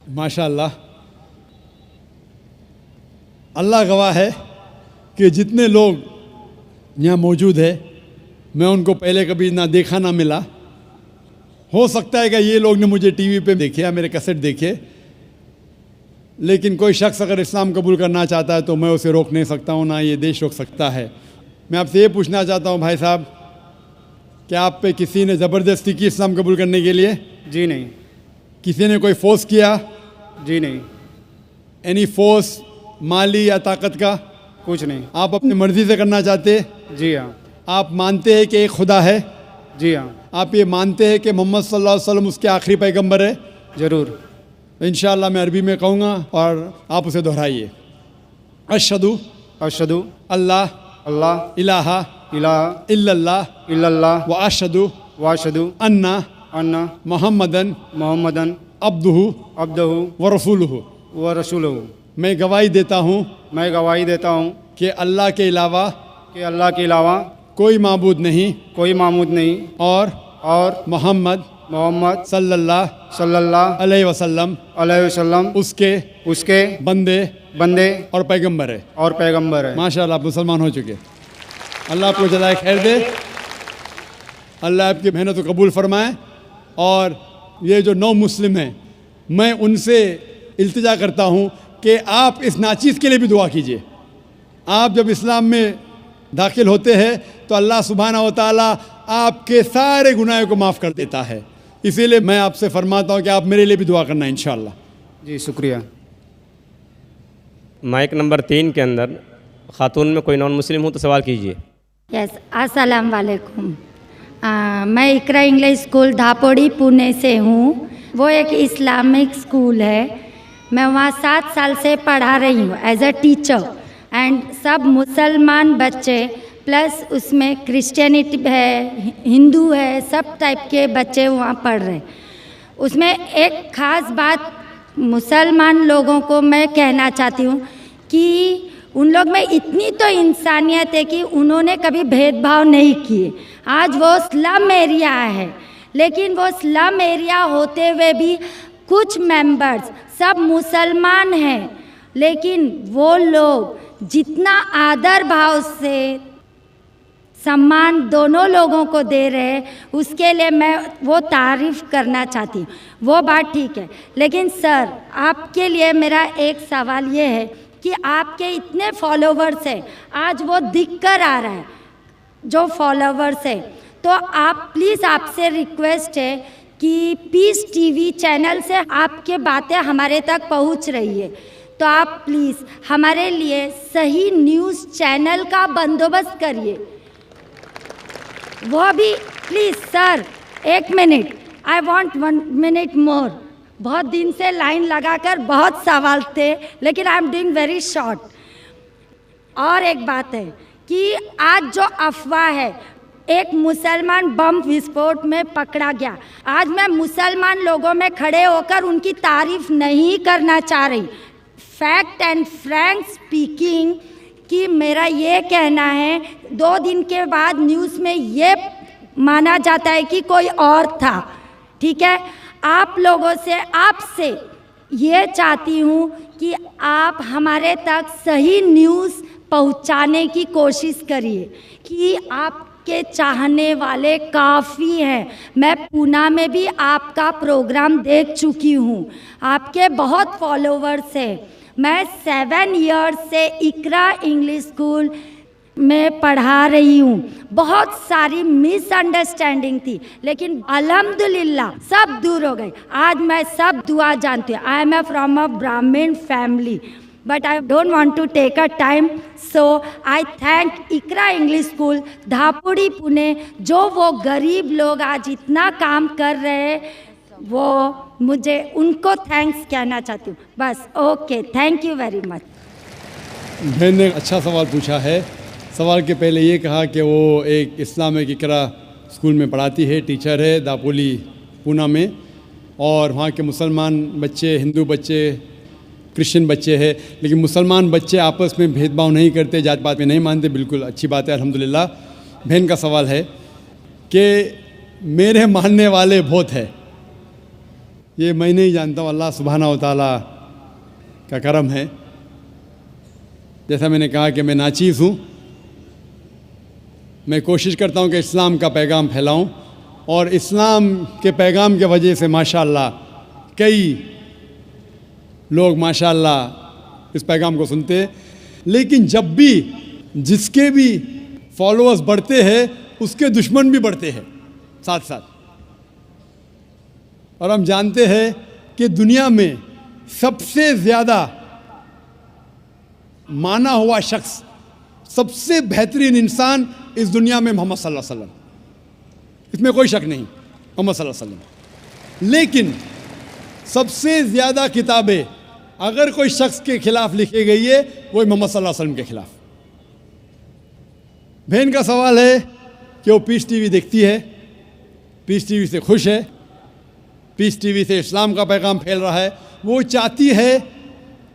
माशाअल्लाह, अल्लाह गवाह है कि जितने लोग यहाँ मौजूद है मैं उनको पहले कभी ना देखा ना मिला। हो सकता है कि ये लोग ने मुझे टीवी पे देखे या मेरे कैसेट देखे, लेकिन कोई शख्स अगर इस्लाम कबूल करना चाहता है तो मैं उसे रोक नहीं सकता हूँ, ना ये देश रोक सकता है। मैं आपसे ये पूछना चाहता हूँ भाई साहब, क्या आप पे किसी ने ज़बरदस्ती की इस्लाम कबूल करने के लिए? जी नहीं। किसी ने कोई फोर्स किया? जी नहीं। एनी फोर्स माली या ताकत का? कुछ नहीं। आप अपनी मर्जी से करना चाहते? जी हाँ। आप मानते हैं कि एक खुदा है? जी हाँ। आप ये मानते हैं कि मोहम्मद सल्लल्लाहु अलैहि वसल्लम उसके आखिरी पैगंबर है? ज़रूर। इंशाअल्लाह मैं अरबी में कहूँगा और आप उसे दोहराइए। अशहदु अशहदु अल्लाह अल्लाह इलाहा इलाहा इल्लल्लाह इल्लल्लाह व अशहदु वाशहदु अन्ना अन्ना मुहम्मदन मोहम्मदन अब्दुहु अब्दहु व रसूलुहु। व रसूलहु। मैं गवाही देता हूँ मैं गवाही देता हूँ कि अल्लाह के अलावा कि अल्लाह के अलावा कोई माबूद नहीं कोई मामूद नहीं और मोहम्मद मोहम्मद सल्लल्लाहु अलैहि वसल्लम उसके बंदे और पैगंबर है। माशाअल्लाह, आप मुसलमान हो चुके। अल्लाह आपको जज़ाए खैर दे, अल्लाह आपकी मेहनत को कबूल फरमाए। और ये जो नौ मुस्लिम हैं, मैं उनसे इल्तिजा करता हूँ कि आप इस नाचीज़ के लिए भी दुआ कीजिए। आप जब इस्लाम में दाखिल होते हैं तो अल्लाह सुब्हानहू व तआला आपके सारे गुनाहों को माफ़ कर देता है। इसीलिए मैं आपसे फरमाता हूँ कि आप मेरे लिए भी दुआ करना इंशाअल्लाह। जी शुक्रिया। माइक नंबर 3 के अंदर खातून में कोई नॉन मुस्लिम हो तो सवाल कीजिए। यस, अस्सलाम वालेकुम। मैं इकरा इंग्लिश स्कूल धापोड़ी पुणे से हूँ। वो एक इस्लामिक स्कूल है। मैं वहाँ 7 साल से पढ़ा रही हूँ एज अ टीचर। एंड सब मुसलमान बच्चे प्लस उसमें क्रिश्चियनिटी है, हिंदू है, सब टाइप के बच्चे वहाँ पढ़ रहे हैं। उसमें एक ख़ास बात मुसलमान लोगों को मैं कहना चाहती हूँ कि उन लोग में इतनी तो इंसानियत है कि उन्होंने कभी भेदभाव नहीं किए। आज वो स्लम एरिया है, लेकिन वो स्लम एरिया होते हुए भी कुछ मेंबर्स सब मुसलमान हैं, लेकिन वो लोग जितना आदर भाव से सम्मान दोनों लोगों को दे रहे हैं, उसके लिए मैं वो तारीफ़ करना चाहती हूँ। वो बात ठीक है, लेकिन सर आपके लिए मेरा एक सवाल ये है कि आपके इतने फॉलोवर्स हैं, आज वो दिख कर आ रहा है जो फॉलोवर्स है, तो आप प्लीज़ आपसे रिक्वेस्ट है कि पीस टीवी चैनल से आपके बातें हमारे तक पहुँच रही है, तो आप प्लीज़ हमारे लिए सही न्यूज़ चैनल का बंदोबस्त करिए। वो भी please sir, 1 minute, I want 1 minute मोर। बहुत दिन से लाइन लगाकर बहुत सवाल थे, लेकिन I am doing very short. और एक बात है कि आज जो अफवाह है, एक मुसलमान बम विस्फोट में पकड़ा गया। आज मैं मुसलमान लोगों में खड़े होकर उनकी तारीफ नहीं करना चाह रही। फैक्ट एंड फ्रैंक स्पीकिंग कि मेरा ये कहना है, 2 दिन के बाद न्यूज़ में ये माना जाता है कि कोई और था। ठीक है, आप लोगों से, आपसे ये चाहती हूँ कि आप हमारे तक सही न्यूज़ पहुँचाने की कोशिश करिए कि आपके चाहने वाले काफ़ी हैं। मैं पूना में भी आपका प्रोग्राम देख चुकी हूँ, आपके बहुत फॉलोवर्स हैं। मैं 7 ईयर्स से इकरा इंग्लिश स्कूल में पढ़ा रही हूँ। बहुत सारी मिसअंडरस्टैंडिंग थी, लेकिन अल्हम्दुलिल्लाह सब दूर हो गई। आज मैं सब दुआ जानती हूँ। आई एम फ्रॉम अ ब्राह्मण family, but I don't want to take a time, so I thank Iqra English school Dhapodi Pune, जो वो गरीब लोग आज इतना काम कर रहे हैं, वो मुझे उनको थैंक्स कहना चाहती हूँ। बस, okay, thank you very much. बहन ने अच्छा सवाल पूछा है। सवाल के पहले ये कहा कि वो एक इस्लामिक इकरा स्कूल में पढ़ाती है, टीचर है दापोली पूना में, और वहाँ के मुसलमान बच्चे, हिंदू बच्चे, क्रिश्चियन बच्चे हैं, लेकिन मुसलमान बच्चे आपस में भेदभाव नहीं करते, जात पात में नहीं मानते। बिल्कुल अच्छी बात है, अल्हम्दुलिल्लाह। बहन का सवाल है कि मेरे मानने वाले बहुत है, ये मैं नहीं जानता हूँ, अल्लाह सुब्हाना व तआला का करम है। जैसा मैंने कहा कि मैं नाचीज़ हूँ, मैं कोशिश करता हूँ कि इस्लाम का पैगाम फैलाऊँ, और इस्लाम के पैगाम के वजह से माशाअल्लाह कई लोग माशाअल्लाह इस पैगाम को सुनते हैं। लेकिन जब भी जिसके भी फॉलोअर्स बढ़ते हैं उसके दुश्मन भी बढ़ते हैं साथ साथ। और हम जानते हैं कि दुनिया में सबसे ज़्यादा माना हुआ शख्स, सबसे बेहतरीन इंसान इस दुनिया में मोहम्मद सल्लल्लाहु अलैहि वसल्लम, इसमें कोई शक नहीं, मोहम्मद सल्लल्लाहु अलैहि वसल्लम। लेकिन सबसे ज़्यादा किताबें अगर कोई शख्स के खिलाफ लिखी गई है वो मोहम्मद सल्लल्लाहु अलैहि वसल्लम के खिलाफ। बहन का सवाल है कि वो पीस टीवी देखती है, पीस टीवी से खुश है, पीस टीवी से इस्लाम का पैगाम फैल रहा है। वो चाहती है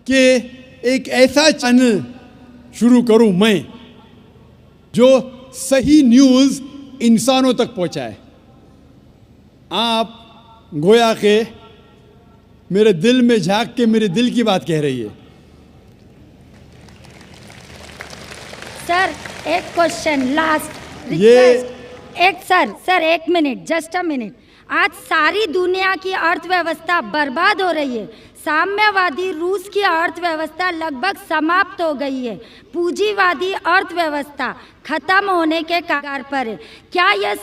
कि एक ऐसा चैनल शुरू करूं मैं जो सही न्यूज़ इंसानों तक पहुंचाए। आप गोया के मेरे दिल में झांक के मेरे दिल की बात कह रही है। सर एक क्वेश्चन लास्ट ये- एक सर एक मिनट, जस्ट अ मिनट। आज सारी दुनिया की अर्थव्यवस्था बर्बाद हो रही है। साम्यवादी रूस की अर्थव्यवस्था लगभग समाप्त हो गई है। पूंजीवादी अर्थव्यवस्था खत्म होने के कगार पर है। क्या यह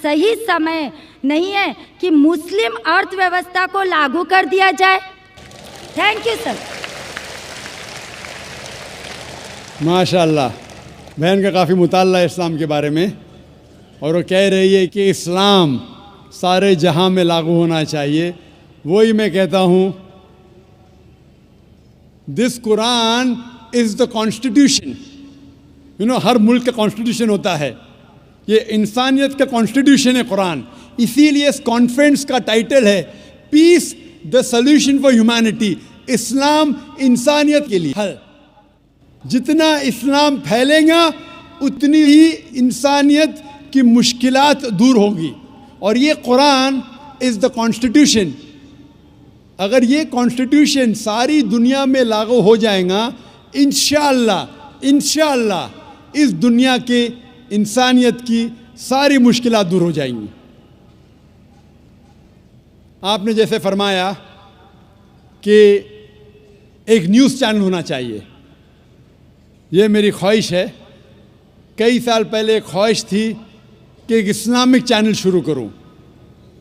सही समय नहीं है कि मुस्लिम अर्थव्यवस्था को लागू कर दिया जाए? Thank you sir. माशाअल्लाह, बहन का काफ़ी मुताल्ला है इस्लाम के बारे में, और वो कह रही है कि इस्लाम सारे जहां में लागू होना चाहिए। वही मैं कहता हूँ, this Quran is the constitution. हर मुल्क का कॉन्स्टिट्यूशन होता है, ये इंसानियत का कॉन्स्टिट्यूशन है कुरान। इसीलिए इस कॉन्फ्रेंस का टाइटल है peace the solution for humanity. Islam इंसानियत के लिए हल। जितना इस्लाम फैलेगा उतनी ही इंसानियत की मुश्किलात दूर होगी। और ये कुरान इज़ द कॉन्स्टिट्यूशन। अगर ये कॉन्स्टिट्यूशन सारी दुनिया में लागू हो जाएगा, इंशाअल्लाह इस दुनिया के इंसानियत की सारी मुश्किलात दूर हो जाएंगी। आपने जैसे फरमाया कि एक न्यूज़ चैनल होना चाहिए, ये मेरी ख्वाहिश है। कई साल पहले एक ख्वाहिश थी कि एक इस्लामिक चैनल शुरू करूं,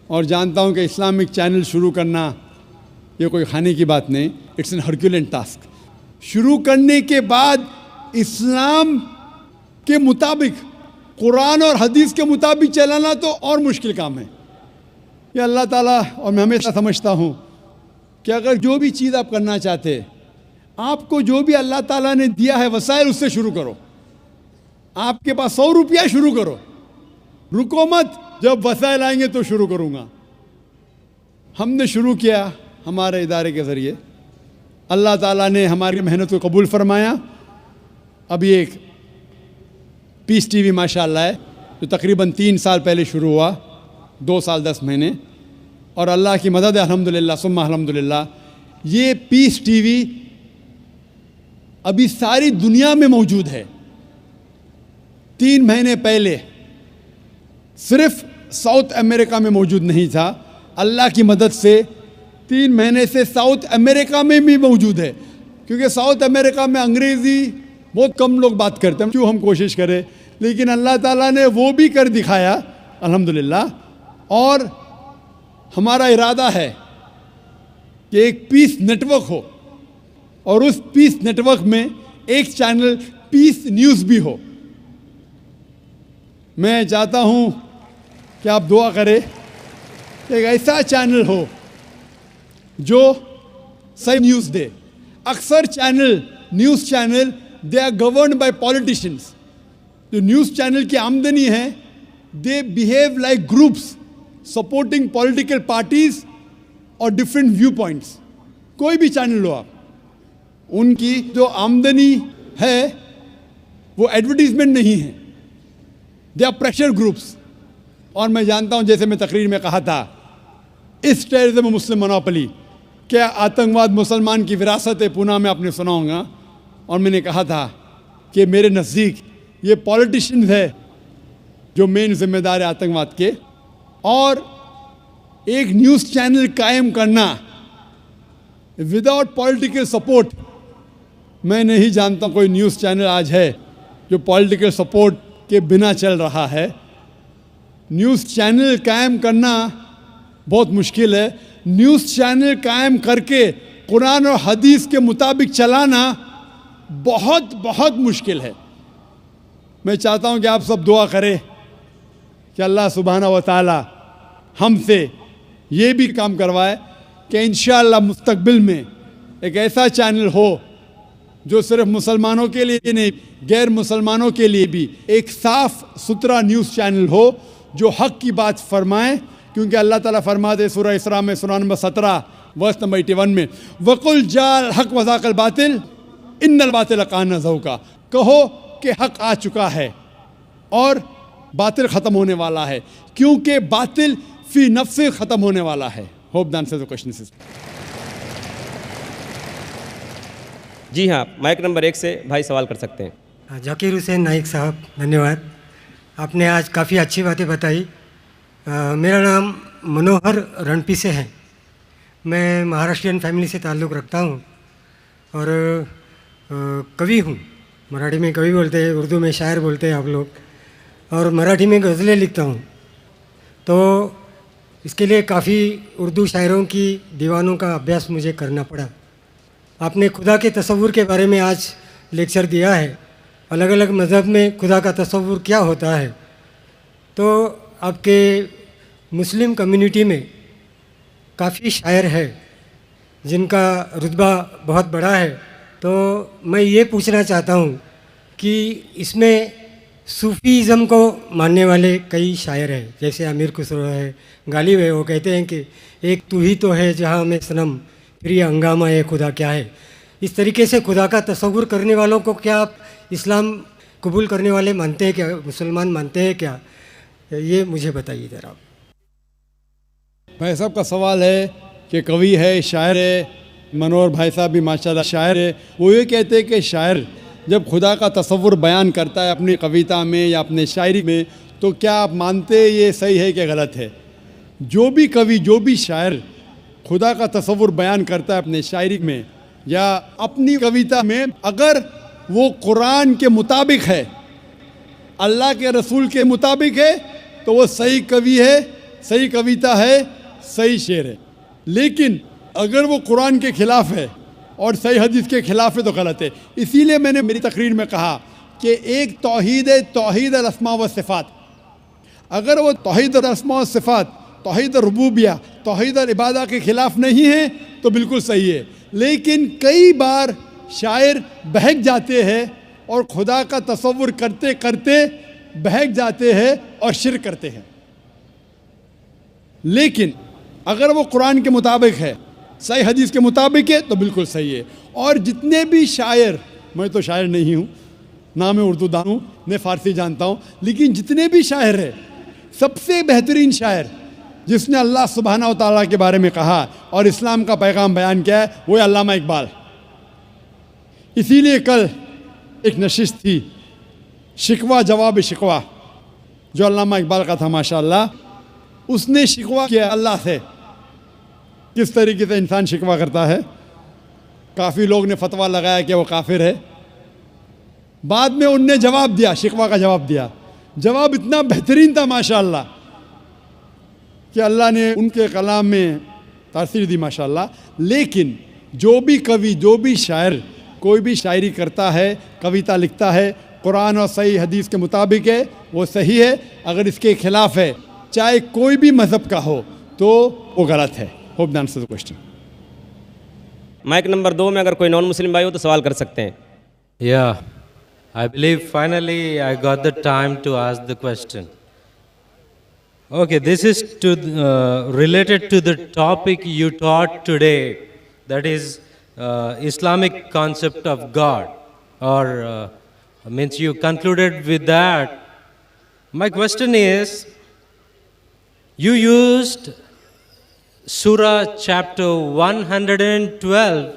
और जानता हूं कि इस्लामिक चैनल शुरू करना ये कोई खाने की बात नहीं, इट्स एन हरक्यूलेन टास्क। शुरू करने के बाद इस्लाम के मुताबिक, कुरान और हदीस के मुताबिक चलाना तो और मुश्किल काम है। ये अल्लाह ताला, और मैं हमेशा समझता हूँ कि अगर जो भी चीज़ आप करना चाहते, आपको जो भी अल्लाह ताला ने दिया है वसाइल, उससे शुरू करो। आपके पास 100 रुपया, शुरू करो, रुको मत, जब वसाइल आएंगे तो शुरू करूँगा। हमने शुरू किया हमारे इदारे के ज़रिए, अल्लाह ताला ने हमारी मेहनत को कबूल फरमाया। अभी एक पीस टीवी माशाअल्लाह है, जो तकरीबन 3 साल पहले शुरू हुआ, 2 साल 10 महीने, और अल्लाह की मदद है, अल्हम्दुलिल्लाह सुम्मा अल्हम्दुलिल्लाह। ये पीस टीवी अभी सारी दुनिया में मौजूद है। 3 महीने पहले सिर्फ साउथ अमेरिका में मौजूद नहीं था, अल्लाह की मदद से 3 महीने से साउथ अमेरिका में भी मौजूद है। क्योंकि साउथ अमेरिका में अंग्रेज़ी बहुत कम लोग बात करते हैं, क्यों हम कोशिश करें, लेकिन अल्लाह ताला ने वो भी कर दिखाया अल्हम्दुलिल्लाह। और हमारा इरादा है कि एक पीस नेटवर्क हो, और उस पीस नेटवर्क में एक चैनल पीस न्यूज़ भी हो। मैं चाहता हूँ कि आप दुआ करें कि एक ऐसा चैनल हो जो सही न्यूज़ दे। अक्सर channel, news channel, they are governed by politicians. जो न्यूज़ चैनल की आमदनी है, they behave like groups supporting political parties और डिफरेंट व्यू पॉइंट्स। कोई भी चैनल लो आप, उनकी जो आमदनी है वो एडवर्टीजमेंट नहीं है, दे आर प्रेशर ग्रुप्स। और मैं जानता हूं, जैसे मैं तकरीर में कहा था इस टेररिज्म मुस्लिम मोनोपोली, क्या आतंकवाद मुसलमान की विरासत है, पुनः मैं आपने सुनाऊंगा। और मैंने कहा था कि मेरे नज़दीक ये पॉलिटिशियंस है जो मेन जिम्मेदार है आतंकवाद के, और एक न्यूज़ चैनल कायम करना विदाउट पॉलिटिकल सपोर्ट, मैं नहीं जानता कोई न्यूज़ चैनल आज है जो पॉलिटिकल सपोर्ट के बिना चल रहा है। न्यूज़ चैनल कायम करना बहुत मुश्किल है। न्यूज़ चैनल कायम करके कुरान और हदीस के मुताबिक चलाना बहुत बहुत मुश्किल है। मैं चाहता हूं कि आप सब दुआ करें कि अल्लाह सुब्हाना व तआला हमसे ये भी काम करवाए कि इंशाअल्लाह मुस्तकबिल में एक ऐसा चैनल हो जो सिर्फ मुसलमानों के लिए नहीं, गैर मुसलमानों के लिए भी एक साफ सुथरा न्यूज़ चैनल हो जो हक़ की बात फरमाए। क्योंकि अल्लाह ताला फरमाते सूरह इसरा में सूरह नंबर 17 वर्स नंबर 81 में, वकुल जाल हक़ वज़ाक़ल बातिल इन्नल बातिल कान ज़हूक़ा, कहो कि हक़ आ चुका है और बातिल ख़त्म होने वाला है, क्योंकि बातिल फी नफ्से ख़त्म होने वाला है। Hope the answer the question is. जी हाँ, माइक नंबर 1 से भाई सवाल कर सकते हैं। जाकिर हुसैन नाइक साहब, धन्यवाद। आपने आज काफ़ी अच्छी बातें बताई। मेरा नाम मनोहर रणपी से है। मैं महाराष्ट्रियन फैमिली से ताल्लुक़ रखता हूँ और कवि हूँ। मराठी में कवि बोलते हैं, उर्दू में शायर बोलते हैं आप लोग, और मराठी में गज़लें लिखता हूँ। तो इसके लिए काफ़ी उर्दू शायरों की दीवानों का अभ्यास मुझे करना पड़ा। आपने खुदा के तसव्वुर के बारे में आज लेक्चर दिया है, अलग अलग मज़हब में खुदा का तसव्वुर क्या होता है। तो आपके मुस्लिम कम्युनिटी में काफ़ी शायर है जिनका रुतबा बहुत बड़ा है। तो मैं ये पूछना चाहता हूँ कि इसमें सूफ़ीज़म को मानने वाले कई शायर हैं, जैसे अमीर खुसरो है, गालिब है। वो कहते हैं कि एक तू ही तो है जहाँ में सनम, फिर ये हंगामा है खुदा क्या है। इस तरीके से खुदा का तसव्वुर करने वालों को क्या आप इस्लाम कबूल करने वाले मानते हैं क्या, मुसलमान मानते हैं क्या? ये मुझे बताइए ज़रा। भाई साहब का सवाल है कि कवि है, शायर है, मनोहर भाई साहब भी माशाल्लाह शायर है। वो ये कहते हैं कि शायर जब खुदा का तसव्वुर बयान करता है अपनी कविता में या अपने शायरी में, तो क्या आप मानते हैं ये सही है कि गलत है? जो भी कवि, जो भी शायर खुदा का तसव्वुर बयान करता है अपने शायरी में या अपनी कविता में, अगर वो कुरान के मुताबिक है, अल्लाह के रसूल के मुताबिक है, तो वो सही कवि है, सही कविता है, सही शेर है। लेकिन अगर वो कुरान के ख़िलाफ़ है और सही हदीस के ख़िलाफ़ है तो गलत है। इसीलिए मैंने मेरी तकरीर में कहा कि एक तौहीद है, तौहीद अल-अस्मा व सिफ़ात। अगर वो तौहीद अल-अस्मा व सिफ़ात, तौहीद रुबूबिया, तौहीद अल-इबादा के ख़िलाफ़ नहीं है तो बिल्कुल सही है। लेकिन कई बार शायर बहक जाते हैं और खुदा का तसव्वुर करते करते बहक जाते हैं और शिर्क करते हैं। लेकिन अगर वो कुरान के मुताबिक है, सही हदीस के मुताबिक है, तो बिल्कुल सही है। और जितने भी शायर, मैं तो शायर नहीं हूँ, ना मैं उर्दू दान हूँ, मैं फ़ारसी जानता हूँ, लेकिन जितने भी शायर हैं, सबसे बेहतरीन शायर जिसने अल्लाह सुब्हाना व तआला के बारे में कहा और इस्लाम का पैगाम बयान किया है, वो है अल्लामा इकबाल। इसीलिए कल एक नशिस्त थी, शिकवा जवाब शिकवा, जो अल्लामा इकबाल का था माशाअल्लाह। उसने शिकवा किया अल्लाह से, किस तरीके से इंसान शिकवा करता है। काफ़ी लोग ने फतवा लगाया कि वो काफिर है। बाद में उनने जवाब दिया, शिकवा का जवाब दिया। जवाब इतना बेहतरीन था माशाअल्लाह कि अल्लाह ने उनके कलाम में तासीर दी माशाअल्लाह। लेकिन जो भी कवि, जो भी शायर कोई भी शायरी करता है, कविता लिखता है, कुरान और सही हदीस के मुताबिक है, वो सही है। अगर इसके खिलाफ है, चाहे कोई भी मज़हब का हो, तो वो गलत है। Hope the answer the question. Mike number 2 में अगर कोई नॉन मुस्लिम भाई हो तो सवाल कर सकते हैं। Yeah, I believe finally I got the time to ask the question. Okay, this is related to the topic you taught today, that is Islamic concept of God, or means you concluded with that. My question is, you used Surah chapter 112,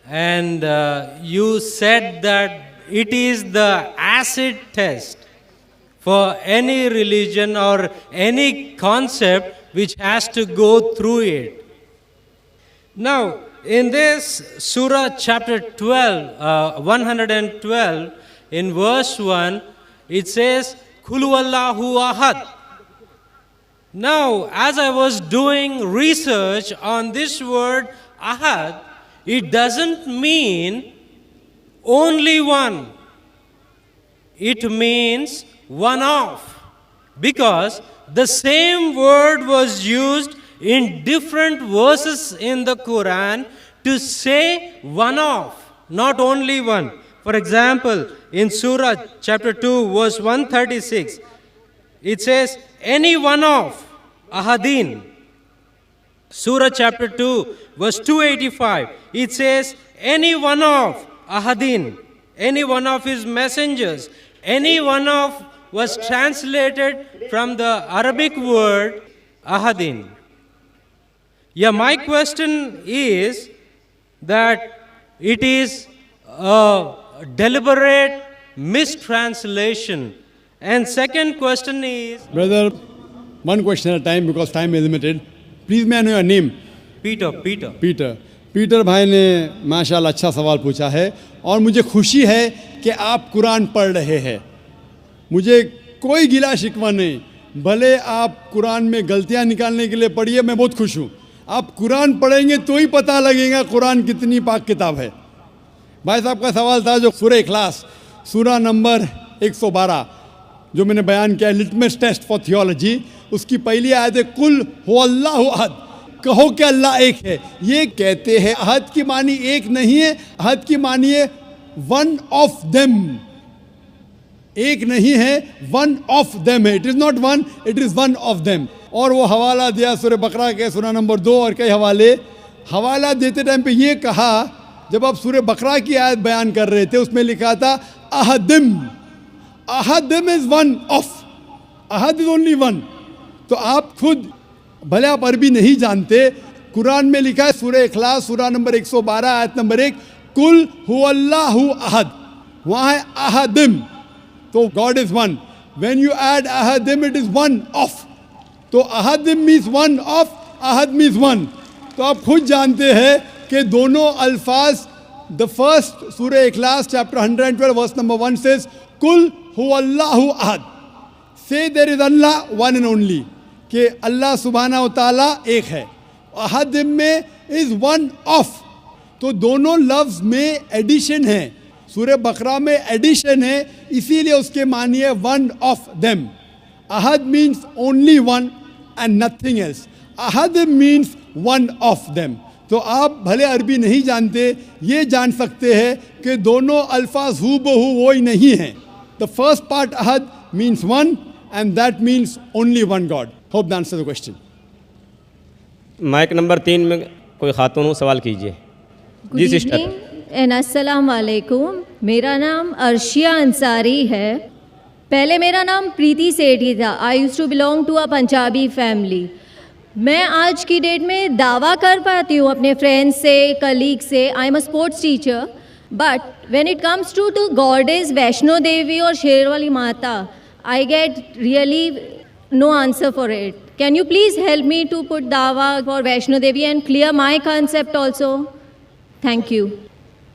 and you said that it is the acid test for any religion or any concept which has to go through it. Now, in this Surah chapter 112, in verse 1, it says, Kulu Allahu Ahad. Now, as I was doing research on this word Ahad, it doesn't mean only one. It means one of. Because the same word was used in different verses in the Quran to say one of, not only one. For example, in Surah chapter 2, verse 136, it says, any one of Ahadin. Surah chapter 2, verse 285, it says, any one of Ahadin, any one of his messengers, any one of was translated from the Arabic word Ahadin. Yeah, my question is that it is a deliberate mistranslation. And second question is, Brother, one question at a time because time is limited. Please may I know your name? Peter. Peter भाई ने माशाल्लाह अच्छा सवाल पूछा है और मुझे खुशी है कि आप कुरान पढ़ रहे हैं। मुझे कोई गिला शिकवा नहीं, भले आप कुरान में गलतियां निकालने के लिए पढ़िए, मैं बहुत खुश हूँ। आप कुरान पढ़ेंगे तो ही पता लगेगा कुरान कितनी पाक किताब है। भाई साहब का सवाल था जो सूरह इखलास सूरा नंबर 112 जो मैंने बयान किया, लिटमस टेस्ट फॉर थियोलॉजी, उसकी पहली आयत है कुल हुवल्लाहु अहद, कहो कि अल्लाह एक है। ये कहते हैं अहद की मानी एक नहीं है, अहद की मानी है वन ऑफ देम। एक नहीं है, वन ऑफ देम है। It is not one, it is one of them. और वो हवाला दिया सूरह बकरा के सूरा नंबर 2 और कई हवाला देते टाइम पे ये कहा, जब आप सूरह बकरा की आयत बयान कर रहे थे उसमें लिखा था अहदिम, अहदिम इज़ वन ऑफ, अहद इज़ ओनली वन। तो आप खुद, भले आप अरबी नहीं जानते, कुरान में लिखा है सूरह इखलास सूरा नंबर 112 आयत नंबर 1, कुल हुवल्लाहु अहद, वहाँ है अहदिम, तो God is one. When you add अहदिम इट इज़ वन ऑफ, तो अहदिम मीन्स वन ऑफ, अहद मीन्स वन। तो आप खुद जानते हैं कि दोनों अल्फाज, द फर्स्ट सूरह इखलास चैप्टर 112 वर्स नंबर 1 सेज कुल हुवल्लाहु अहद, say there is Allah one and only, कि अल्लाह सुब्हाना व तआला एक है। अहदिम में इज वन ऑफ, तो दोनों लफ्ज़ में एडिशन है, सूरह बकरा में एडिशन है, इसीलिए उसके मानी है one of them. Ahad means only one and nothing else, Ahad means one of them. तो आप भले अरबी नहीं जानते, ये जान सकते हैं कि दोनों अल्फाज हू बहू वो ही नहीं हैं। द फर्स्ट पार्ट अहद means one and that means only one God. Hope that answer the question. Mike number 3 में कोई खातून हो, सवाल कीजिए। जी सिस्टर। एंड अस्सलाम वालेकुम, मेरा नाम अर्शिया अंसारी है। पहले मेरा नाम प्रीति सेठी था। I use to belong to a Punjabi family. मैं आज की डेट में दावा कर पाती हूँ अपने फ्रेंड्स से, कलीग से, I am a sports teacher, but when it comes to goddess Vaishno Devi और Sherawali Mata, I get really no answer for it. Can you please help me to put दावा for Vaishno Devi and clear my concept also? Thank you.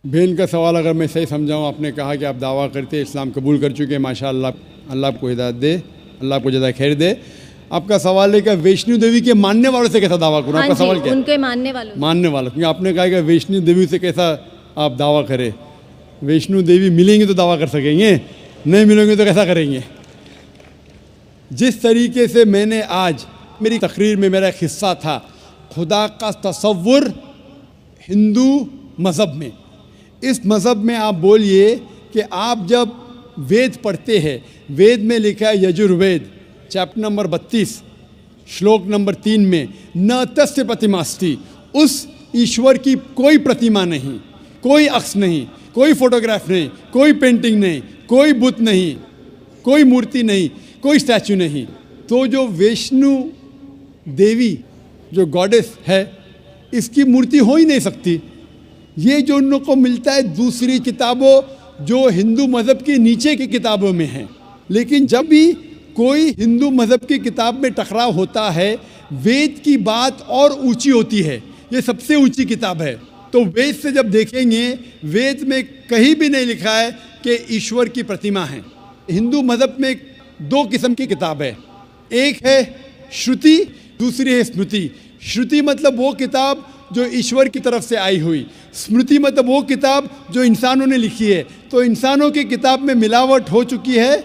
बहन का सवाल अगर मैं सही समझाऊँ, आपने कहा कि आप दावा करते इस्लाम कबूल कर चुके हैं, माशाअल्लाह, अल्लाह आपको हिदायत दे, अल्लाह आपको ज़्यादा खैर दे। आपका सवाल है कि वैष्णो देवी के मानने वालों से कैसा दावा करूँ? आपका सवाल क्या? उनके मानने वालों, क्योंकि आपने कहा कि वैष्णो देवी से कैसा आप दावा करें। वैष्णो देवी मिलेंगे तो दावा कर सकेंगे, नहीं मिलेंगे तो कैसा करेंगे? जिस तरीके से मैंने आज मेरी तकरीर में मेरा एक हिस्सा था, खुदा का तसव्वुर हिंदू मज़हब में, इस मज़हब में आप बोलिए कि आप जब वेद पढ़ते हैं, वेद में लिखा है यजुर्वेद चैप्टर नंबर 32 श्लोक नंबर 3 में, न तस्य प्रतिमास्ति, उस ईश्वर की कोई प्रतिमा नहीं, कोई अक्स नहीं, कोई फोटोग्राफ नहीं, कोई पेंटिंग नहीं, कोई बुत नहीं, कोई मूर्ति नहीं, कोई स्टैचू नहीं। तो जो वैष्णो देवी जो गॉडेस है, इसकी मूर्ति हो ही नहीं सकती। ये जो उन लोग को मिलता है दूसरी किताबों जो हिंदू मज़हब के नीचे की किताबों में है। लेकिन जब भी कोई हिंदू मज़हब की किताब में टकराव होता है, वेद की बात और ऊंची होती है। ये सबसे ऊंची किताब है। तो वेद से जब देखेंगे, वेद में कहीं भी नहीं लिखा है कि ईश्वर की प्रतिमा है। हिंदू मज़हब में दो किस्म की किताब है, एक है श्रुति, दूसरी है स्मृति। श्रुति मतलब वो किताब जो ईश्वर की तरफ से आई हुई, स्मृति मतलब वो किताब जो इंसानों ने लिखी है। तो इंसानों की किताब में मिलावट हो चुकी है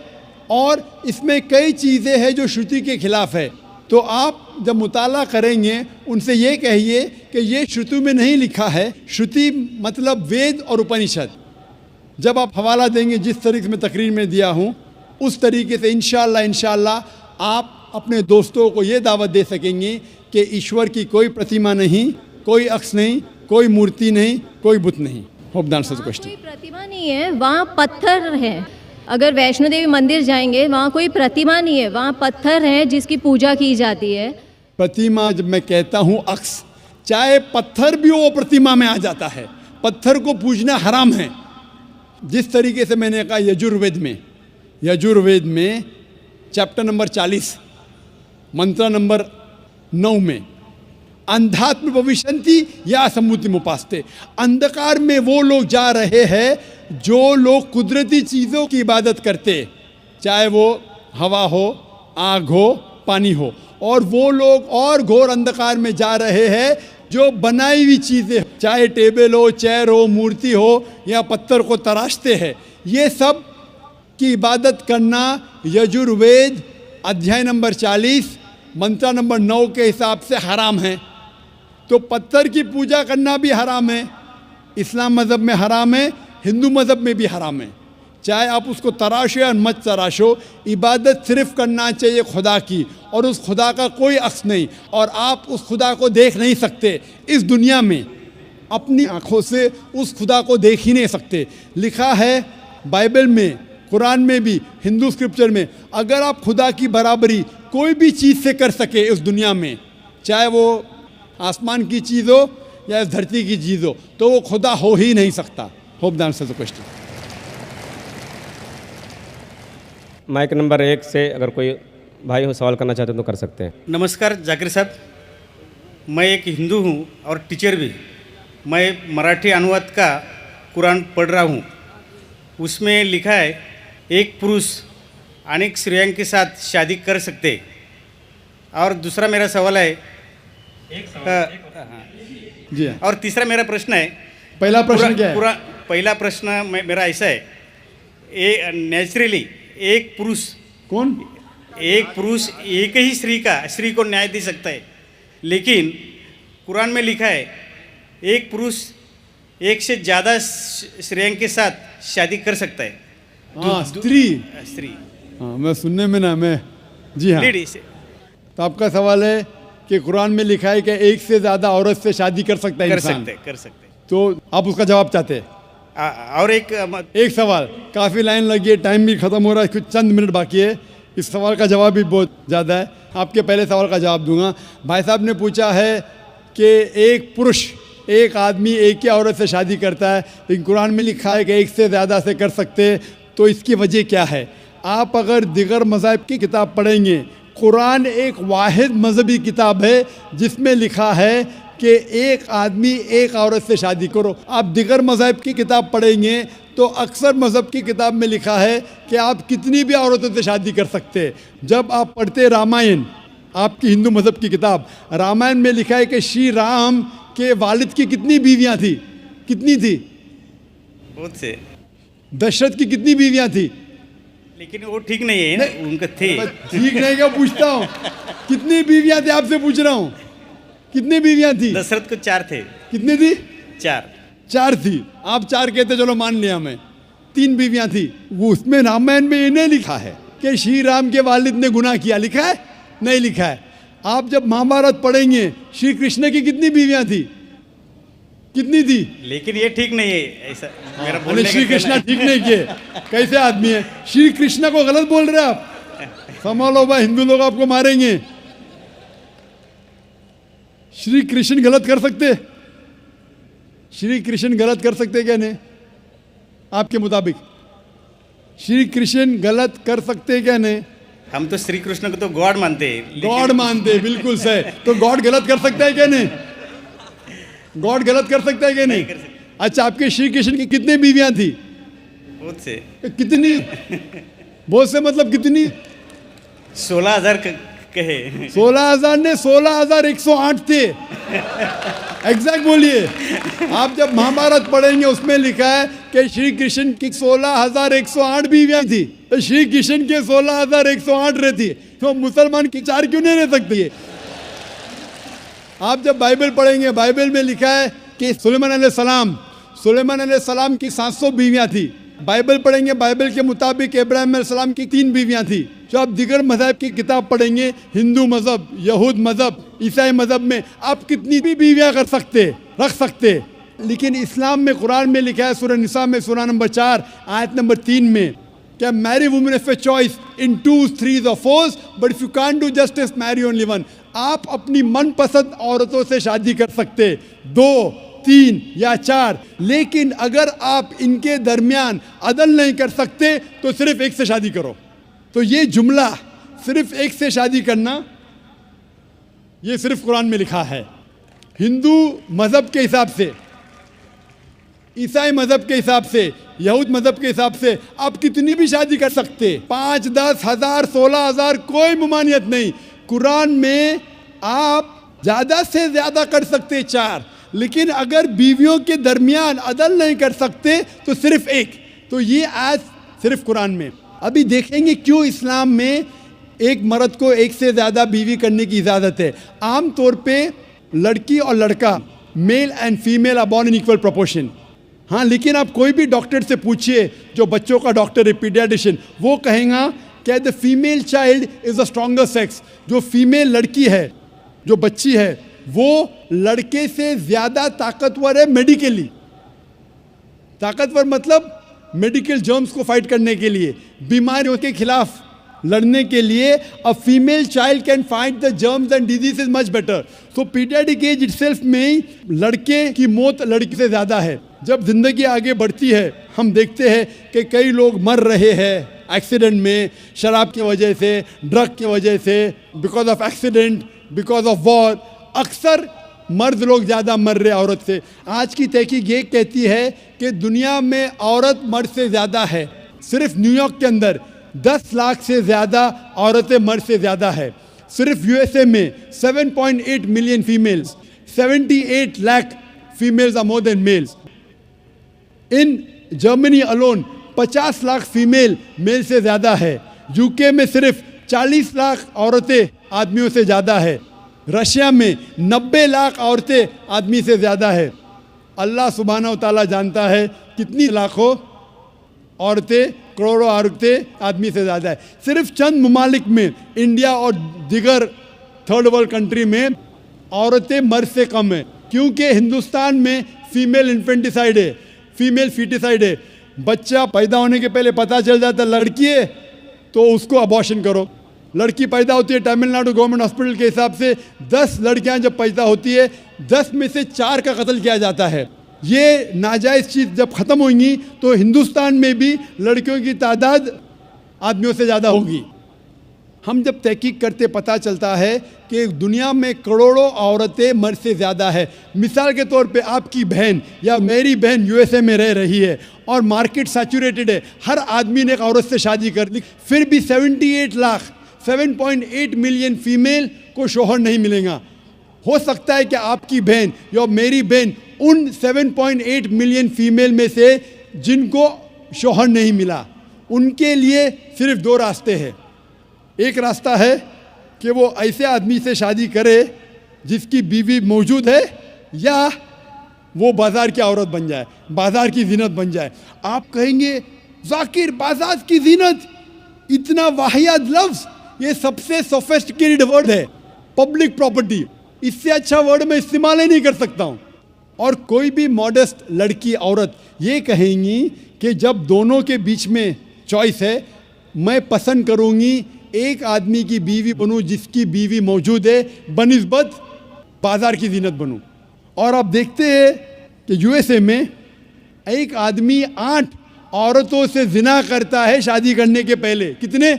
और इसमें कई चीज़ें हैं जो श्रुति के खिलाफ है। तो आप जब मुताला करेंगे, उनसे ये कहिए कि ये श्रुति में नहीं लिखा है। श्रुति मतलब वेद और उपनिषद। जब आप हवाला देंगे, जिस तरीके से मैं तकरीर में दिया हूँ, उस तरीके से इंशाअल्लाह आप अपने दोस्तों को ये दावत दे सकेंगे कि ईश्वर की कोई प्रतिमा नहीं, कोई अक्स नहीं, कोई मूर्ति नहीं, कोई बुत नहीं। Hope the answer the question. कोई प्रतिमा नहीं है, वहाँ पत्थर है। अगर वैष्णो देवी मंदिर जाएंगे, वहाँ कोई प्रतिमा नहीं है, वहाँ पत्थर है जिसकी पूजा की जाती है। प्रतिमा, जब मैं कहता हूँ अक्स, चाहे पत्थर भी हो वो प्रतिमा में आ जाता है। पत्थर को पूजना हराम है। जिस तरीके से मैंने कहा यजुर्वेद में चैप्टर नंबर 40 मंत्र नंबर 9 में अंधात्म भविष्यन्ति या सम्मुति मुपास्ते, अंधकार में वो लोग जा रहे हैं जो लोग कुदरती चीज़ों की इबादत करते, चाहे वो हवा हो, आग हो, पानी हो, और वो लोग और घोर अंधकार में जा रहे हैं जो बनाई हुई चीज़ें, चाहे टेबल हो, चेयर हो, मूर्ति हो या पत्थर को तराशते हैं। ये सब की इबादत करना यजुर्वेद अध्याय नंबर 40 मंत्र नंबर 9 के हिसाब से हराम है। तो पत्थर की पूजा करना भी हराम है। इस्लाम मज़हब में हराम है, हिंदू मज़हब में भी हराम है। चाहे आप उसको तराशो या मत तराशो, इबादत सिर्फ करना चाहिए खुदा की, और उस खुदा का कोई अक्स नहीं, और आप उस खुदा को देख नहीं सकते इस दुनिया में। अपनी आँखों से उस खुदा को देख ही नहीं सकते। लिखा है बाइबल में, कुरान में भी, हिंदू स्क्रिप्चर में, अगर आप खुदा की बराबरी कोई भी चीज़ से कर सके इस दुनिया में, चाहे वो आसमान की चीज़ हो या इस धरती की चीज़ हो, तो वो खुदा हो ही नहीं सकता। Hope the answer the question. Mike number 1 से अगर कोई भाई हो सवाल करना चाहते हैं तो कर सकते हैं। नमस्कार जाकिर साहब, मैं एक हिंदू हूँ और टीचर भी। मैं मराठी अनुवाद का कुरान पढ़ रहा हूँ। उसमें लिखा है एक पुरुष अनेक स्त्रियों के साथ शादी कर सकते। और दूसरा मेरा सवाल है जी हाँ। और तीसरा मेरा प्रश्न है, पहला प्रश्न क्या है? पहला प्रश्न मेरा ऐसा है, नेचुरली एक पुरुष एक ही स्त्री को न्याय दे सकता है, लेकिन कुरान में लिखा है एक पुरुष एक से ज़्यादा स्त्रियों के साथ शादी कर सकता है। हाँ, स्त्री। हाँ, मैं सुनने में ना, मैं जी हाँ। तो आपका सवाल है कि कुरान में लिखा है कि एक से ज़्यादा औरत से शादी कर सकता है इंसान। कर सकते। तो आप उसका जवाब चाहते हैं? और एक सवाल, काफ़ी लाइन लगी है, टाइम भी ख़त्म हो रहा है, कुछ चंद मिनट बाकी है। इस सवाल का जवाब भी बहुत ज़्यादा है। आपके पहले सवाल का जवाब दूंगा। भाई साहब ने पूछा है कि एक पुरुष, एक आदमी एक ही औरत से शादी करता है, लेकिन कुरान में लिखा है कि एक से ज़्यादा से कर सकते, तो इसकी वजह क्या है? आप अगर दिगर मज़ाहिब की किताब पढ़ेंगे, कुरान एक वाहिद मजहबी किताब है जिसमें लिखा है कि एक आदमी एक औरत से शादी करो। आप दिगर मज़ाहिब की किताब पढ़ेंगे तो अक्सर मज़हब की किताब में लिखा है कि आप कितनी भी औरतों से शादी कर सकते हैं। जब आप पढ़ते रामायण, आपकी हिंदू मज़हब की किताब, रामायण में लिखा है कि श्री राम के वालिद की कितनी बीवियां थी? कितनी थी? बहुत से। दशरथ की कितनी बीवियां थी? लेकिन वो ठीक नहीं है ना, उनका थे। ठीक नहीं क्या पूछता हूँ? कितनी बीवियां थी आपसे पूछ रहा हूँ। कितनी बीवियां थी? दशरथ को 4 थे। कितनी थी? 4 थी। आप 4 कहते, चलो मान लिया मैं। 3 बीवियां थी। वो उसमें रामायण में ये नहीं लिखा है कि श्री राम के वालिद ने गुनाह किया। लिखा है? नहीं लिखा है। आप जब महाभारत पढ़ेंगे, श्री कृष्ण की कितनी बीवियां थी? कितनी थी? लेकिन ये ठीक नहीं है ऐसा मेरा बोलने का। श्री कृष्ण ठीक नहीं किए? कैसे आदमी है? श्री कृष्ण को गलत बोल रहे आप। संभालो भाई, हिंदू लोग आपको मारेंगे। श्री कृष्ण गलत कर सकते? श्री कृष्ण गलत कर सकते क्या नहीं? आपके मुताबिक श्री कृष्ण गलत कर सकते क्या नहीं? हम तो श्री कृष्ण को तो गॉड मानते हैं। गॉड मानते हैं, बिल्कुल सही। तो गॉड गलत कर सकता है क्या नहीं? गॉड गलत कर सकता है क्या नहीं? अच्छा, आपके श्री कृष्ण की कितनी बीवियां थी? बहुत से। कितनी? बहुत से मतलब कितनी? 16,000 कहे। 16,000 ने 16,108 थे। एग्जैक्ट बोलिए। आप जब महाभारत पढ़ेंगे उसमें लिखा है कि श्री कृष्ण की 16,108 बीवियां थी, तो श्री कृष्ण के 16,108 रहती, तो मुसलमान की 4 क्यों नहीं रह सकती है? आप जब बाइबल पढ़ेंगे, बाइबल में लिखा है कि सुलेमान अलैहिस्सलाम की 700 बीवियां थी। बाइबल पढ़ेंगे, बाइबल के मुताबिक इब्राहिम अलैहिस्सलाम की 3 बीवियां थी। जो आप दिगर मज़हब की किताब पढ़ेंगे, हिंदू मज़हब, यहूद मज़हब, ईसाई मज़हब में आप कितनी भी बीवियां रख सकते। लेकिन इस्लाम में, कुरान में लिखा है, सूरह निसा में, सूरह नंबर 4 आयत नंबर 3 में, क्या marry women of a choice in 2, 3 or 4, but if you can't do justice marry only one. आप अपनी मनपसंद औरतों से शादी कर सकते, 2, 3 या 4, लेकिन अगर आप इनके दरमियान अदल नहीं कर सकते तो सिर्फ एक से शादी करो। तो ये जुमला सिर्फ एक से शादी करना, ये सिर्फ कुरान में लिखा है। हिंदू मज़हब के हिसाब से, ईसाई मज़हब के हिसाब से, यहूद मज़हब के हिसाब से आप कितनी भी शादी कर सकते, 5, 10, 1000, 16,000, कोई ममानियत नहीं। कुरान में आप ज़्यादा से ज़्यादा कर सकते 4, लेकिन अगर बीवियों के दरमियान अदल नहीं कर सकते तो सिर्फ एक। तो ये आज सिर्फ कुरान में। अभी देखेंगे क्यों इस्लाम में एक मर्द को एक से ज़्यादा बीवी करने की इजाज़त है। आम तौर पे लड़की और लड़का, male and female are born in equal proportion. हाँ, लेकिन आप कोई भी डॉक्टर से पूछिए, जो बच्चों का डॉक्टर है, पीडियाट्रिशियन, वो कहेगा कि the female child is the stronger sex. जो फीमेल लड़की है, जो बच्ची है, वो लड़के से ज़्यादा ताकतवर है मेडिकली। ताकतवर मतलब मेडिकल जर्म्स को फाइट करने के लिए, बीमारियों के खिलाफ लड़ने के लिए। A female child can fight the germs and disease much better. So paediatric age itself में लड़के की मौत लड़की से ज़्यादा है। जब जिंदगी आगे बढ़ती है, हम देखते हैं कि कई लोग मर रहे हैं एक्सीडेंट में, शराब की वजह से, ड्रग की वजह से, because of accident, because of war. अक्सर मर्द लोग ज़्यादा मर रहे औरत से। आज की तहकीक ये कहती है कि दुनिया में औरत मर्द से ज़्यादा है। सिर्फ न्यूयॉर्क के अंदर 10 लाख से ज़्यादा औरतें मर्द से ज़्यादा है। सिर्फ यूएसए में 7.8 million females, 78 lakh females are more than males. In Germany alone 50 लाख फीमेल मेल से ज़्यादा है। यूके में सिर्फ 40 लाख औरतें आदमियों से ज़्यादा है। रशिया में 90 लाख औरतें आदमी से ज़्यादा है। अल्लाह सुब्हानहू व तआला जानता है कितनी लाखों औरतें, करोड़ों औरतें आदमी से ज़्यादा है। सिर्फ चंद ममालिक में, इंडिया और दिगर थर्ड वर्ल्ड कंट्री में औरतें मर्द से कम है, क्योंकि हिंदुस्तान में फीमेल इन्फेंटिसाइड है, फीमेल फीटिसाइड है। बच्चा पैदा होने के पहले पता चल जाता लड़की है तो उसको अबॉर्शन करो। लड़की पैदा होती है, तमिलनाडु गवर्नमेंट हॉस्पिटल के हिसाब से 10 लड़कियां जब पैदा होती है, 10 में से 4 का कत्ल किया जाता है। ये नाजायज़ चीज़ जब ख़त्म होंगी तो हिंदुस्तान में भी लड़कियों की तादाद आदमियों से ज़्यादा होगी। हम जब तहकीक करते पता चलता है कि दुनिया में करोड़ों औरतें मर्द से ज़्यादा है। मिसाल के तौर पे आपकी बहन या मेरी बहन यूएसए में रह रही है और मार्केट सैचुरेटेड है, हर आदमी ने एक औरत से शादी कर ली, फिर भी 78 लाख 7.8 मिलियन फीमेल को शोहर नहीं मिलेगा। हो सकता है कि आपकी बहन या मेरी बहन उन 7.8 मिलियन फीमेल में से जिनको शोहर नहीं मिला, उनके लिए सिर्फ 2 रास्ते हैं। एक रास्ता है कि वो ऐसे आदमी से शादी करे जिसकी बीवी मौजूद है, या वो बाज़ार की औरत बन जाए, बाज़ार की जीनत बन जाए। आप कहेंगे ज़ाकिर बाज़ार की जीनत, इतना वाहियात लफ्ज़, ये सबसे सोफिस्टिकेटेड वर्ड है, पब्लिक प्रॉपर्टी। इससे अच्छा वर्ड मैं इस्तेमाल ही नहीं कर सकता हूँ। और कोई भी मॉडेस्ट लड़की औरत ये कहेंगी कि जब दोनों के बीच में चॉइस है, मैं पसंद करूँगी एक आदमी की बीवी बनूँ जिसकी बीवी मौजूद है, बनिस्बत बाजार की जीनत बनूं। और आप देखते हैं कि यूएसए में एक आदमी 8 औरतों से जिना करता है शादी करने के पहले। कितने?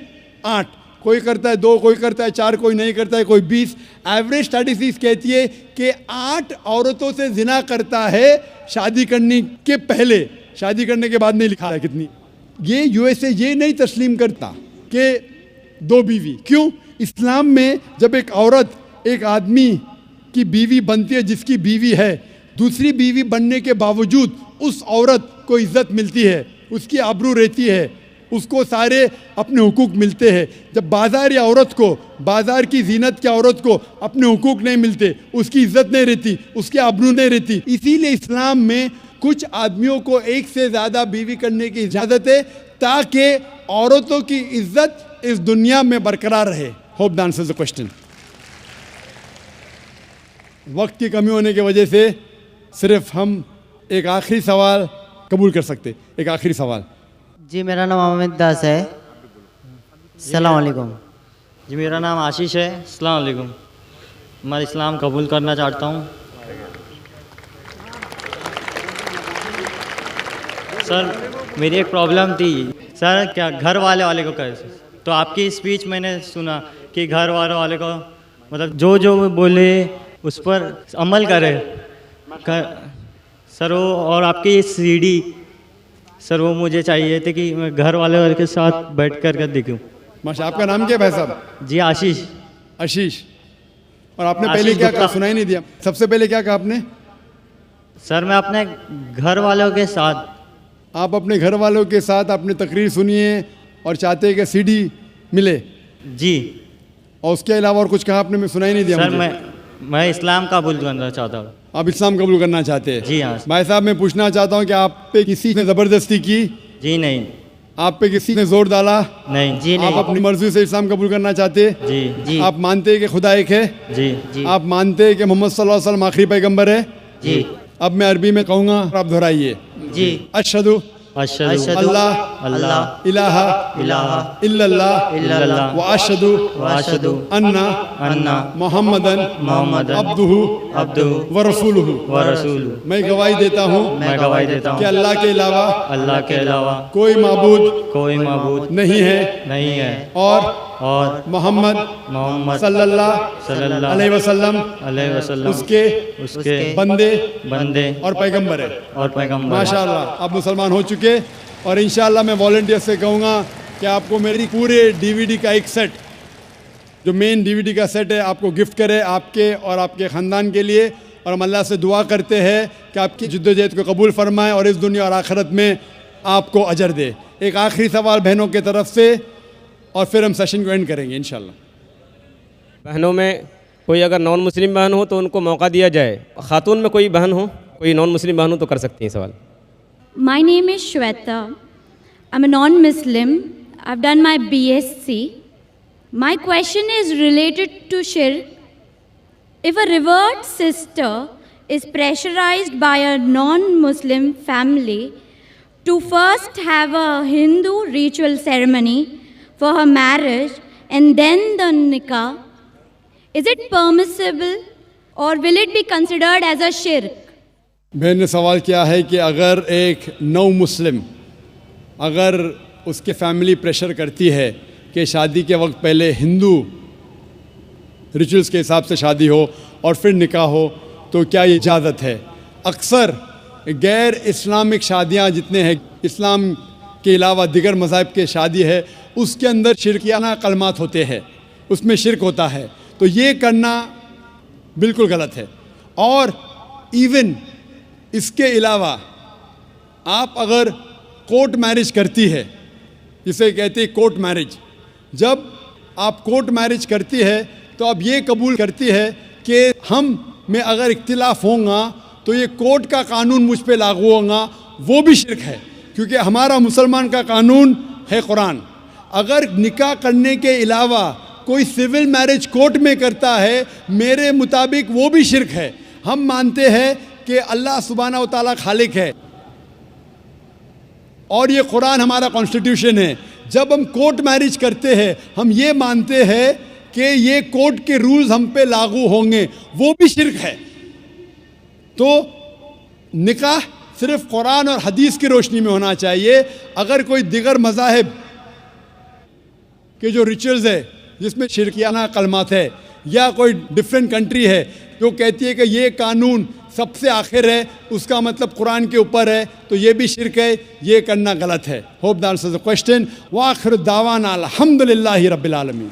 8। कोई करता है 2, कोई करता है 4, कोई नहीं करता है, कोई 20। एवरेज स्टैटिस्टिक्स कहती है कि 8 औरतों से जिना करता है शादी करने के पहले, शादी करने के बाद नहीं लिखा है कितनी। ये यूएसए ये नहीं तस्लीम करता कि 2 बीवी। क्यों? इस्लाम में जब एक औरत एक आदमी की बीवी बनती है, जिसकी बीवी है, दूसरी बीवी बनने के बावजूद उस औरत को इज्जत मिलती है, उसकी आबरू रहती है, उसको सारे अपने हुकूक मिलते हैं। जब बाज़ारी औरत को, बाज़ार की जीनत की औरत को अपने हुकूक नहीं मिलते, उसकी इज्जत नहीं रहती, उसकी आबरू नहीं रहती। इसीलिए इस्लाम में कुछ आदमियों को एक से ज़्यादा बीवी करने की इजाज़त है, ताकि औरतों की इज्जत इस दुनिया में बरकरार रहे। Hope that answers the question. वक्त की कमी होने की वजह से सिर्फ हम एक आखिरी सवाल कबूल कर सकते। एक आखिरी सवाल। जी, मेरा नाम अमित दास है। अस्सलाम वालेकुम। जी, मेरा नाम आशीष है। अस्सलाम वालेकुम। मैं इस्लाम कबूल करना चाहता हूँ। सर, मेरी एक प्रॉब्लम थी सर, क्या घर वाले को कैसे, तो आपकी स्पीच मैंने सुना कि घर वाले को मतलब जो जो बोले उस पर अमल करे सर वो, और आपकी सीडी सर वो मुझे चाहिए थे कि मैं घर वाले के साथ बैठ कर देखूं। माशा, आपका नाम क्या है भाई साहब? जी, आशीष। आशीष। और आपने पहले क्या कहा? सुनाई नहीं दिया। सबसे पहले क्या कहा आपने? सर, मैं अपने घर वालों के साथ। आप अपने घर वालों के साथ अपनी तकरीर सुनिए और चाहते हैं कि सीडी मिले? जी। और उसके अलावा और कुछ कहा आपने? मैं सुनाई नहीं दिया। सर, मैं इस्लाम कबूल करना चाहता हूँ। आप इस्लाम कबूल करना चाहते हैं? जी हाँ। भाई साहब, मैं पूछना चाहता हूँ कि आप पे किसी ने ज़बरदस्ती की? जी नहीं। आप पे किसी ने जोर डाला? नहीं। जी नहीं। आप अपनी मर्जी से इस्लाम कबूल करना चाहते? जी। जी। आप मानते हैं कि खुदा एक है? जी। जी। आप मानते हैं कि मोहम्मद सल्लल्लाहु अलैहि वसल्लम आखिरी पैगंबर है? जी। अब मैं अरबी में कहूँगा, आप दोहराइए। जी। अशहदु अल्लाह इलाहा इल्लल्लाह व अशहदु अन्ना मुहम्मदन अब्दुहु व रसूलुहु। मैं गवाही देता हूँ कि अल्लाह के अलावा कोई माबूद नहीं है और मोहम्मद सल्लल्लाहु अलैहि वसल्लम उसके बंदे और पैगंबर है। माशाअल्लाह, आप मुसलमान हो चुके। और इंशाअल्लाह मैं वॉलंटियर से कहूँगा कि आपको मेरी पूरे डीवीडी का एक सेट, जो मेन डीवीडी का सेट है, आपको गिफ्ट करे, आपके और आपके ख़ानदान के लिए। और हम अल्लाह से दुआ करते हैं कि आपकी जिद्दोजहद को कबूल फरमाए और इस दुनिया और आखिरत में आपको अजर दे। एक आखिरी सवाल बहनों की तरफ से और फिर हम सेशन को एंड करेंगे इंशाल्लाह। बहनों में कोई अगर नॉन मुस्लिम बहन हो तो उनको मौका दिया जाए। खातून में कोई बहन हो, कोई नॉन मुस्लिम बहन हो तो कर सकती हैं सवाल। My name is Shweta. I'm a non-Muslim. I've done my BSc. My question is related to shirk. If a revered sister is pressurized by a non-Muslim family to first have a Hindu ritual ceremony for her marriage and then the nikah, is it permissible or will it be considered as a shirk? बहन ने सवाल किया है कि अगर एक नौ मुस्लिम, अगर उसके फैमिली प्रेशर करती है कि शादी के वक्त पहले हिंदू रिचुअल्स के हिसाब से शादी हो और फिर निकाह हो, तो क्या ये इजाज़त है? अक्सर गैर इस्लामिक शादियां जितने हैं, इस्लाम के अलावा दिगर मज़ाहिब के शादी है, उसके अंदर शिरकियाना कलमात होते हैं, उसमें शिरक होता है। तो ये करना बिल्कुल गलत है। और इवन इसके अलावा आप अगर कोर्ट मैरिज करती है, जिसे कहते हैं कोर्ट मैरिज, जब आप कोर्ट मैरिज करती है तो आप ये कबूल करती है कि हम में अगर इख्तिलाफ होगा तो ये कोर्ट का कानून मुझ पे लागू होगा, वो भी शिरक है, क्योंकि हमारा मुसलमान का कानून है कुरान। अगर निकाह करने के अलावा कोई सिविल मैरिज कोर्ट में करता है, मेरे मुताबिक वो भी शिरक है। हम मानते हैं कि अल्लाह सुब्हाना व तआला खालिक है और ये कुरान हमारा कॉन्स्टिट्यूशन है। जब हम कोर्ट मैरिज करते हैं, हम ये मानते हैं कि ये कोर्ट के रूल्स हम पे लागू होंगे, वो भी शिर्क है। तो निकाह सिर्फ कुरान और हदीस की रोशनी में होना चाहिए। अगर कोई दिगर मज़ाहिब के जो रिचुअल्स है जिसमें शिरकियाना कलमात है, या कोई डिफरेंट कंट्री है जो कहती है कि ये कानून सबसे आखिर है, उसका मतलब कुरान के ऊपर है, तो ये भी शिर्क है, ये करना गलत है। Hope that answers the question. व आखिर दावाना अल्हम्दुलिल्लाहि रब्बिल आलमीन।